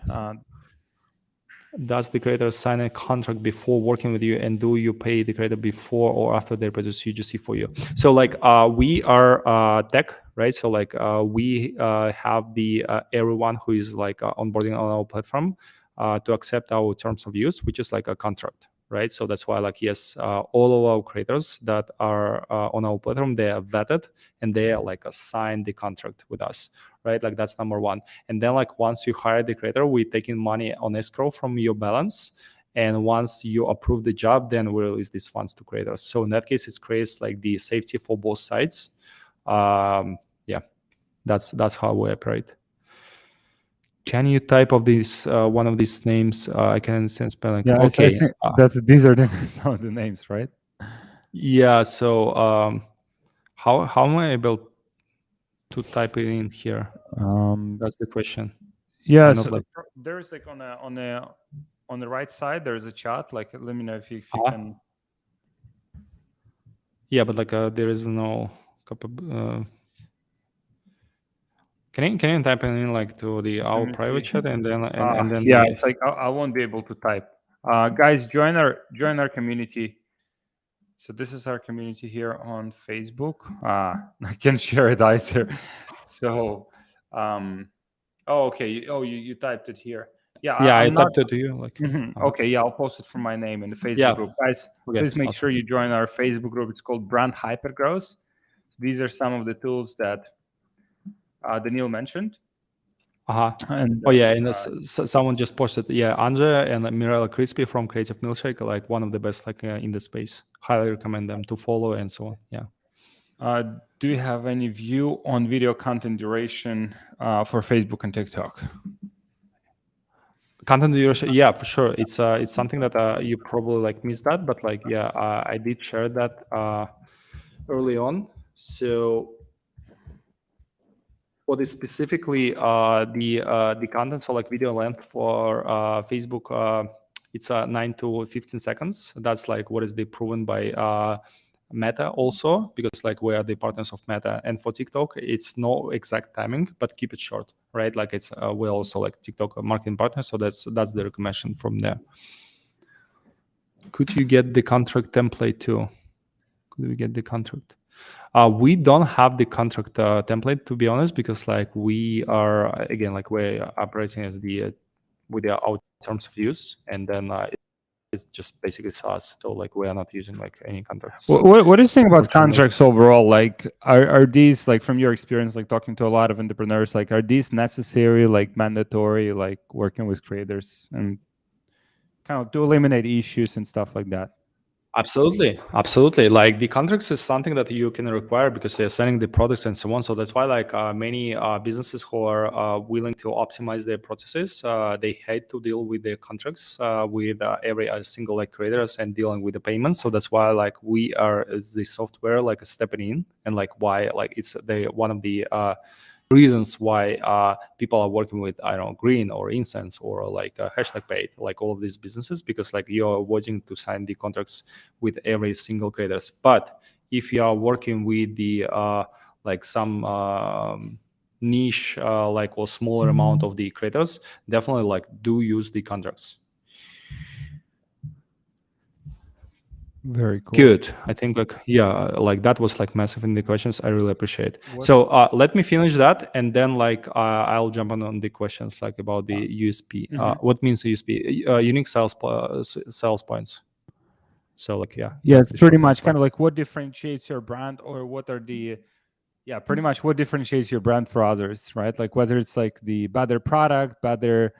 does the creator sign a contract before working with you, and do you pay the creator before or after they produce UGC for you? So like we are tech, right? So like we have the everyone who is like onboarding on our platform to accept our terms of use, which is like a contract, right? So that's why like yes, all of our creators that are on our platform, they are vetted and they are like signed the contract with us, right? Like that's number one. And then like once you hire the creator, we taking money on escrow from your balance. And once you approve the job, then we release these funds to creators. So in that case, it creates like the safety for both sides. Yeah, that's how we operate. Can you type of this one of these names? I can understand spelling. Yeah, I Okay. think these are some of the names, right? Yeah. So how am I able to type it in here? That's the question. Yeah, I'm not so like. there's like on the right side there's a chat. Like, let me know if you Ah, can. yeah, but like there is no. Can you type it in like to the Let our me private see. chat and then Yeah, the. it's like I won't be able to type. Guys, join our community. So this is our community here on Facebook. I can share it either. So, oh, okay. You typed it here. Yeah, Yeah, I I'm not. typed it to you like. Okay, yeah, I'll post it from my name in the Facebook Yeah. group. Guys, Okay. please make Awesome. sure you join our Facebook group. It's called Brand Hypergrowth. So these are some of the tools that Danil mentioned. Uh-huh. And Oh yeah, and someone just posted, yeah, Anja and Mirella Crispy from Creative Milkshake, like one of the best like in the space. Highly recommend them to follow and so on. Yeah. Do you have any view on video content duration for Facebook and TikTok? Content duration, yeah, for sure. It's something that you probably like missed that, but like yeah, I did share that early on. So what is specifically the content, so like video length for Facebook, it's 9 to 15 seconds. That's like what is the proven by Meta also, because like we are the partners of Meta. And for TikTok, it's no exact timing, but keep it short, right? Like it's we're also like TikTok marketing partner, so that's the recommendation from there. Could you get the contract template too? Could we get the contract? We don't have the contract template, to be honest, because like we are, again, like we're operating as with our terms of use, and then it's just basically SaaS. So like we are not using like any contracts. What do you think about unfortunately. contracts overall? Like, are these, like, from your experience, like talking to a lot of entrepreneurs, like, are these necessary, like mandatory, like working with creators and kind of to eliminate issues and stuff like that? Absolutely. Like the contracts is something that you can require because they're selling the products and so on. So that's why like many businesses who are willing to optimize their processes, they hate to deal with their contracts with every single like creators and dealing with the payments. So that's why like we are as the software like stepping in, and like why like it's the one of the reasons why people are working with, I don't know, Green or Incense or like hashtag paid, like all of these businesses, because like you're avoiding to sign the contracts with every single creators. But if you are working with the like some niche like or smaller amount of the creators, definitely like do use the contracts. Very cool. Good. I think like, yeah, like that was like massive in the questions. I really appreciate. So let me finish that, and then like I'll jump on the questions like about the USP. What means USP? Unique sales points. So like, yeah. Yeah, that's it's the pretty short much answer. kind of like what differentiates your brand, or what are the, yeah, pretty much what differentiates your brand for others, right? Like whether it's like the better product, better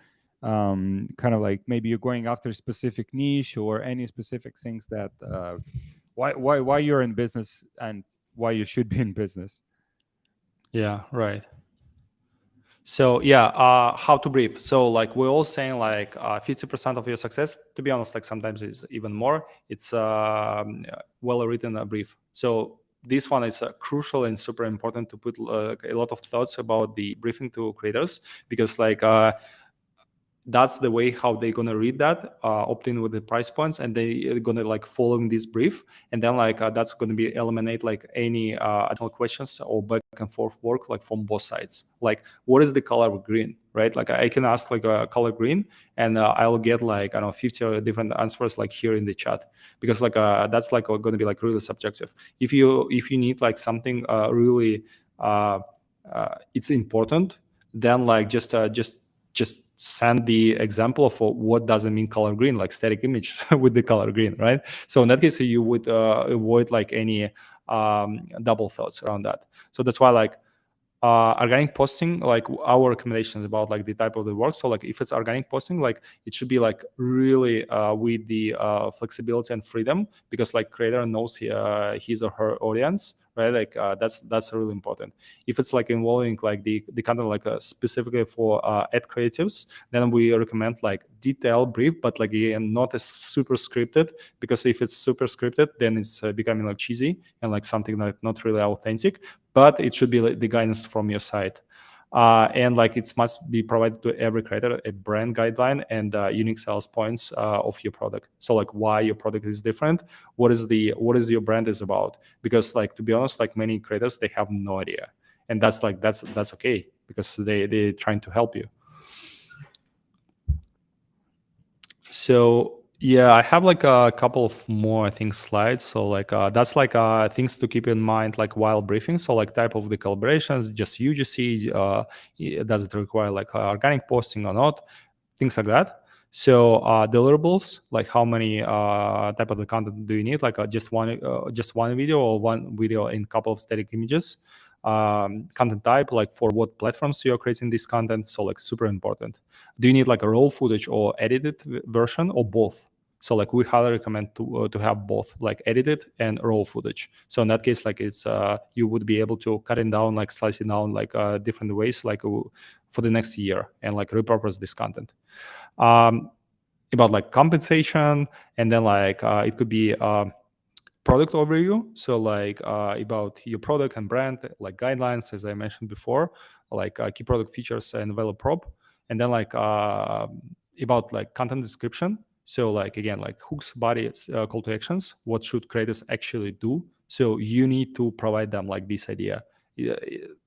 kind of like maybe you're going after a specific niche or any specific things that why you're in business and why you should be in business. Yeah, right. So yeah, how to brief. So like we're all saying like 50% of your success, to be honest, like sometimes it's even more. It's well written brief. So this one is crucial and super important to put a lot of thoughts about the briefing to creators, because like that's the way how they're gonna read that, opt in with the price points, and they're gonna like following this brief, and then like that's gonna be eliminate like any additional questions or back and forth work like from both sides. Like what is the color of green, right? Like I can ask like a color green, and I'll get like I don't know 50 different answers like here in the chat, because like that's like gonna be like really subjective. If you need like something really it's important, then like just send the example of what doesn't mean color green, like static image with the color green, right? So in that case, you would avoid like any double thoughts around that. So that's why like organic posting, like our recommendations about like the type of the work. So like if it's organic posting, like it should be like really with the flexibility and freedom, because like creator knows his or her audience, right? Like that's really important. If it's like involving like the content like specifically for ad creatives, then we recommend like detailed brief, but like again not as super scripted, because if it's super scripted, then it's becoming like cheesy and like something like not really authentic. But it should be like the guidance from your side. And like it must be provided to every creator a brand guideline and unique sales points of your product. So like why your product is different, what is your brand is about, because like to be honest, like many creators, they have no idea, and that's like that's okay, because they're trying to help you. So yeah, I have like a couple of more, I think, slides. So like that's like things to keep in mind like while briefing. So like type of the collaborations, just UGC, does it require like organic posting or not, things like that. So deliverables, like how many type of the content do you need? Like just one video, or one video in couple of static images. Content type, like for what platforms you're creating this content. So like super important. Do you need like a raw footage or edited version, or both? So like we highly recommend to have both, like edited and raw footage. So in that case, like it's you would be able to cut it down, like slice it down, like different ways, like for the next year, and like repurpose this content. About like compensation, and then like it could be product overview. So like about your product and brand, like guidelines, as I mentioned before, like key product features and value prop, and then like about like content description. So like again, like hooks, bodies, call to actions, what should creators actually do. So you need to provide them like this idea. Yeah,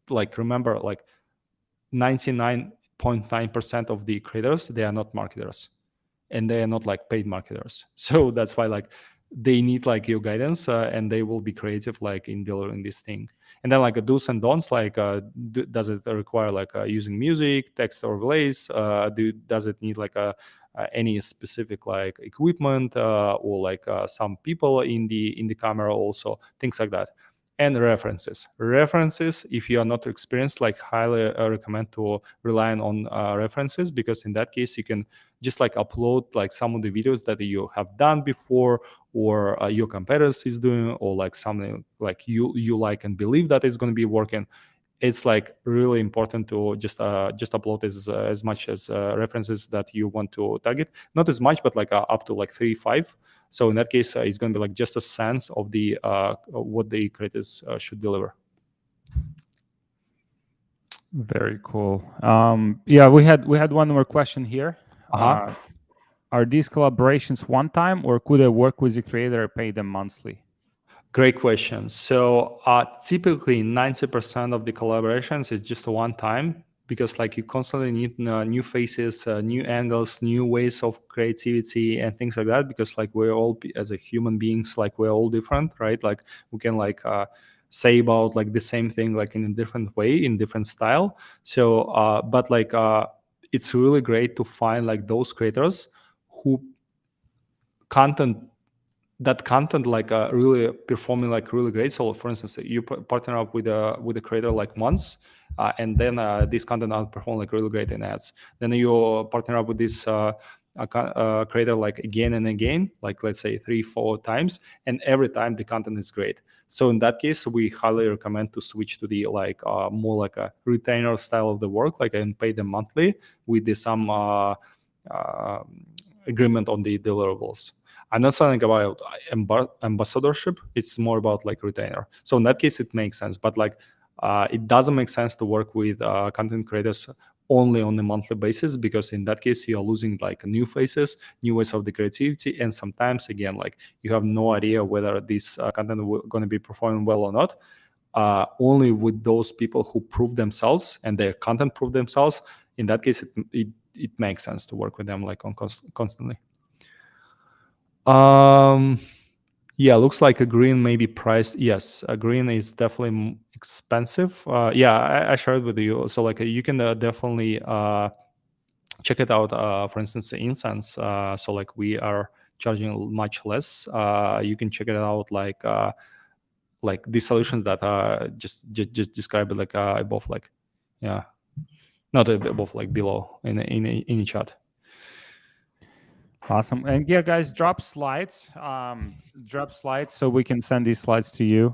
like remember, like 99.9% of the creators, they are not marketers, and they are not like paid marketers. So that's why like they need like your guidance, and they will be creative like in delivering this thing. And then like a do's and don'ts, like does it require like using music, text overlays, does it need like any specific like equipment, or like some people in the camera, also things like that. And references, if you are not experienced, like highly recommend to rely on references, because in that case you can just like upload like some of the videos that you have done before, or your competitors is doing, or like something like you like and believe that it's going to be working. It's like really important to just upload as much as references that you want to target, not as much, but like up to like 3-5. So in that case, it's going to be like just a sense of the what the creators should deliver. Very cool. Yeah, we had one more question here. Are these collaborations one time, or could I work with the creator and pay them monthly? Great question. So typically 90% of the collaborations is just a one time, because like you constantly need new faces, new angles, new ways of creativity and things like that, because like we're all as a human beings, like we're all different, right? Like we can like say about like the same thing like in a different way, in different style. So but like it's really great to find like those creators who content content like really performing like really great. So for instance, you partner up with a creator like once, and then this content outperform like really great in ads. Then you partner up with this creator like again and again, like let's say 3-4 times, and every time the content is great. So in that case, we highly recommend to switch to the like more like a retainer style of the work, like, and pay them monthly with the some agreement on the deliverables. I'm not saying about ambassadorship. It's more about like retainer. So in that case, it makes sense. But like, it doesn't make sense to work with content creators only on a monthly basis, because in that case you are losing like new faces, new ways of the creativity, and sometimes again like you have no idea whether this content going to be performing well or not. Only with those people who prove themselves and their content prove themselves. In that case, it makes sense to work with them like on constantly. Yeah, looks like a green may be priced. Yes, a green is definitely expensive. Yeah, I shared with you. So like you can definitely check it out. For instance, the incense. So like we are charging much less. You can check it out like the solutions that just describe it like above, like, yeah, not above, like below in the chat. Awesome. And yeah, guys, drop slides so we can send these slides to you.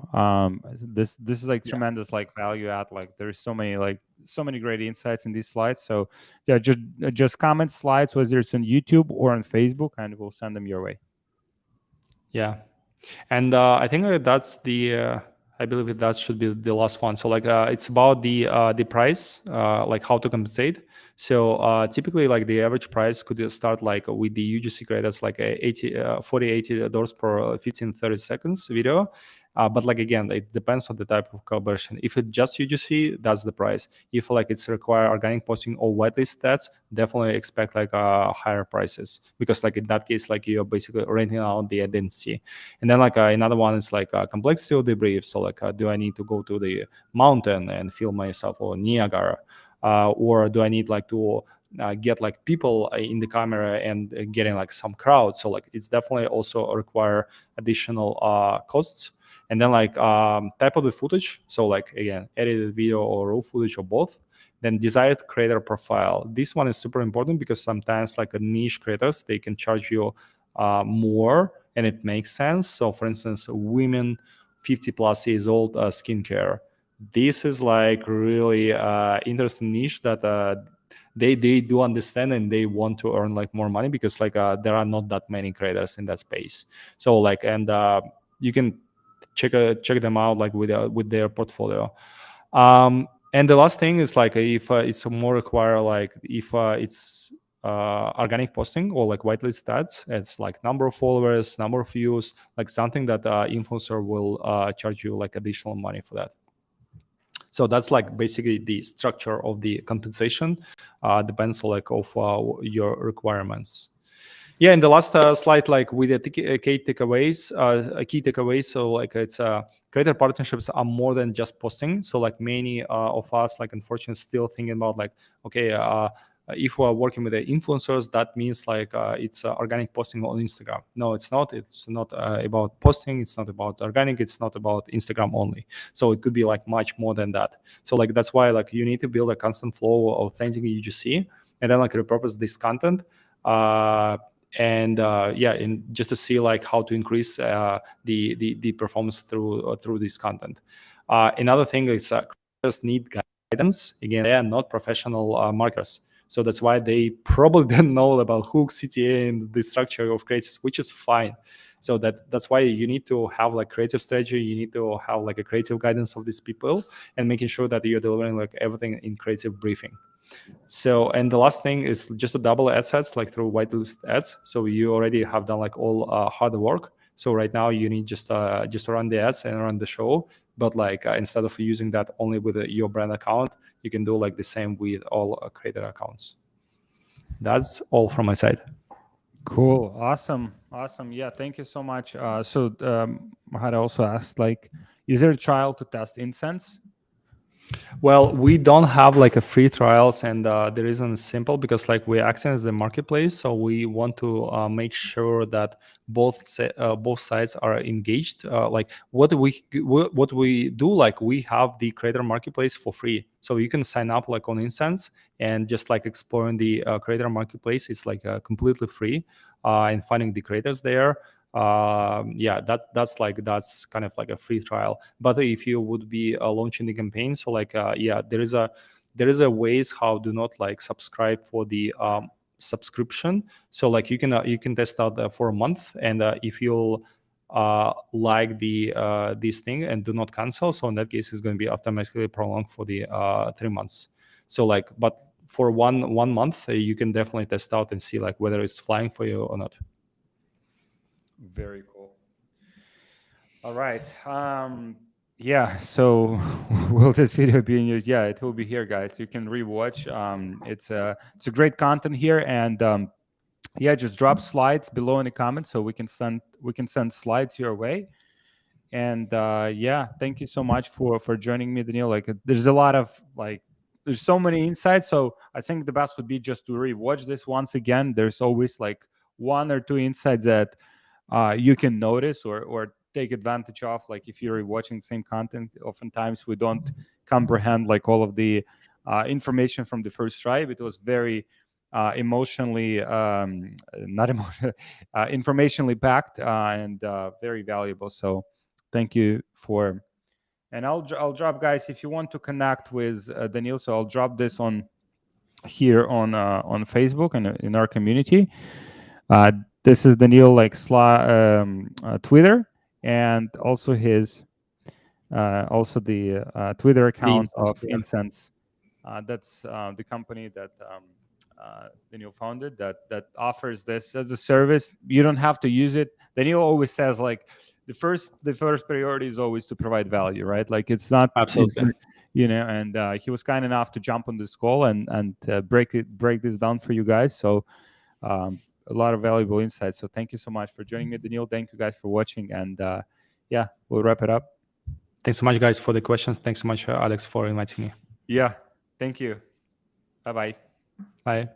This is like tremendous like value add. Like there's so many great insights in these slides. So yeah, just comment slides, whether it's on YouTube or on Facebook, and we'll send them your way. Yeah. And I think that's the I believe that should be the last one. So like it's about the price, like how to compensate. So typically like the average price could start like with the UGC creators like $80 per 15-30 seconds video. But like again, it depends on the type of collaboration. If it's just UGC, that's the price. If like it's require organic posting or whitelist stats, definitely expect like higher prices, because like in that case, like you're basically renting out the identity. And then like another one is like complexity of the brief. So like, do I need to go to the mountain and film myself, or Niagara, or do I need like to get like people in the camera and getting like some crowd? So like it's definitely also require additional costs. And then like type of the footage. So like again, edited video or raw footage or both. Then desired creator profile. This one is super important, because sometimes like a niche creators, they can charge you more, and it makes sense. So for instance, women 50 plus years old, skincare. This is like really interesting niche that they do understand, and they want to earn like more money, because like there are not that many creators in that space. So like, and you can check them out like with their portfolio. And the last thing is like if it's more require like if it's organic posting or like whitelist stats, it's like number of followers, number of views, like something that influencer will charge you like additional money for that. So that's like basically the structure of the compensation. Depends like of your requirements. Yeah, in the last slide, like with the key takeaways. So like it's creator partnerships are more than just posting. So like many of us, like unfortunately, still thinking about like, okay, if we are working with the influencers, that means like it's organic posting on Instagram. No, it's not. It's not about posting. It's not about organic. It's not about Instagram only. So it could be like much more than that. So like that's why like you need to build a constant flow of authentic UGC and then like repurpose this content. And just to see like how to increase the performance through this content. Another thing is creators need guidance. Again, they are not professional marketers, so that's why they probably don't know about hook, CTA, and the structure of creatives, which is fine. So that's why you need to have like creative strategy. You need to have like a creative guidance of these people and making sure that you're delivering like everything in creative briefing. So, and the last thing is just to double ad sets like through whitelist ads. So you already have done like all hard work. So right now you need just to run the ads and run the show. But like instead of using that only with your brand account, you can do like the same with all creator accounts. That's all from my side. Cool. Awesome. Yeah. Thank you so much. Mahara also asked, like, is there a trial to test incense? Well, we don't have like a free trials, and the reason is simple because like we're acting as a marketplace, so we want to make sure that both sides are engaged. Like what we do, like we have the creator marketplace for free, so you can sign up like on Instance and just like exploring the creator marketplace. It's like completely free, and finding the creators there. That's kind of like a free trial. But if you would be launching the campaign, so like there is a ways how do not like subscribe for the subscription. So like you can test out for a month, and if you'll like the this thing and do not cancel, so in that case it's going to be automatically prolonged for the 3 months. So like, but for one month you can definitely test out and see like whether it's flying for you or not. Very cool. All right. Yeah. So will this video be in your? Yeah, it will be here, guys. You can rewatch. It's a great content here, and yeah, just drop slides below in the comments so we can send slides your way. And yeah, thank you so much for joining me, Danil. Like, there's a lot of like. There's so many insights, so I think the best would be just to rewatch this once again. There's always like one or two insights that you can notice or take advantage of. Like if you're watching the same content, oftentimes we don't comprehend like all of the information from the first try. It was very emotionally not emotional informationally packed and very valuable. So thank you for. And I'll drop, guys, if you want to connect with Danil, so I'll drop this on here on Facebook and in our community. This is Danil like Twitter, and also his also the Twitter account of Incense. That's the company that Danil founded that offers this as a service. You don't have to use it. Danil always says like the first priority is always to provide value, right? Like it's not Absolutely. and he was kind enough to jump on this call and break this down for you guys. So a lot of valuable insights. So thank you so much for joining me, Danil. Thank you guys for watching, and yeah, we'll wrap it up. Thanks so much, guys, for the questions. Thanks so much, Alex, for inviting me. Yeah, thank you. Bye-bye. Bye.